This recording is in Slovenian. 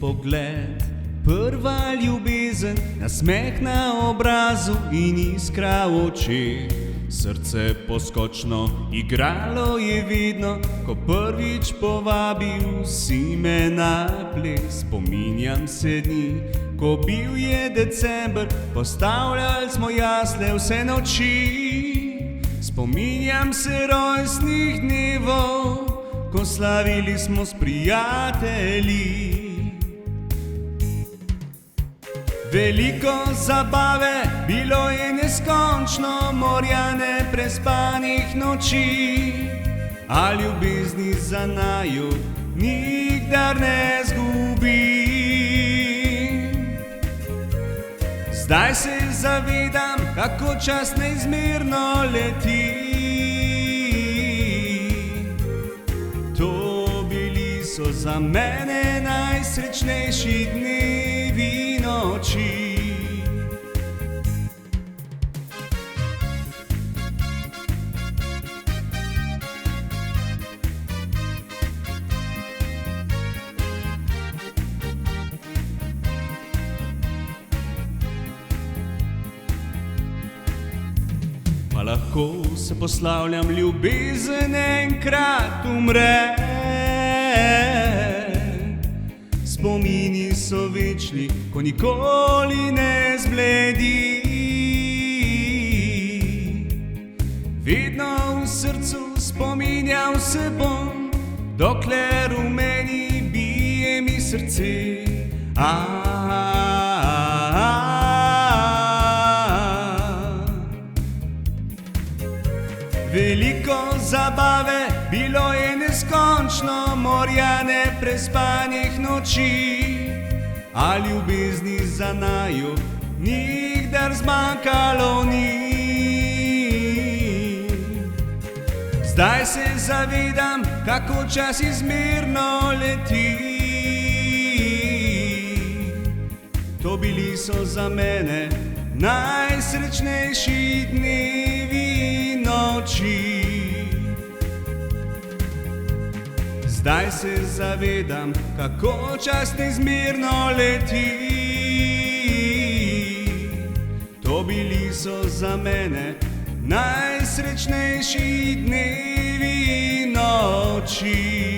pogled, prva ljubezen, nasmeh na obrazu in iskra v očeh. Srce poskočno igralo je vidno, ko prvič povabil si me na ples. Spominjam se dni, ko bil je december, postavljali smo jasle vse noči. Spominjam se rojstnih dnevov, ko slavili smo s prijatelji. Veliko zabave, bilo je neskončno, morja neprespanih noči, a ljubezni za naju nikdar ne zgubi. Zdaj se zavedam, kako čas neizmerno leti. To bili so za mene najsrečnejši dnevi in noči. Pa lahko se poslavljam, ljubezen enkrat umre. Spomini so večni, ko nikoli ne zbledi. Vedno v srcu spominjal se bom, dokler v meni bije mi srce. Veliko zabave, bilo je neskončno, morja neprespanih noči, a ljubezni za naju nikdar zmanjkalo ni. Zdaj se zavedam, kako čas izmerno leti. To bili so za mene najsrečnejši dnevi in noči. Zdaj se zavedam, kako čas neizmerno leti. To bili so za mene najsrečnejši dnevi in noči.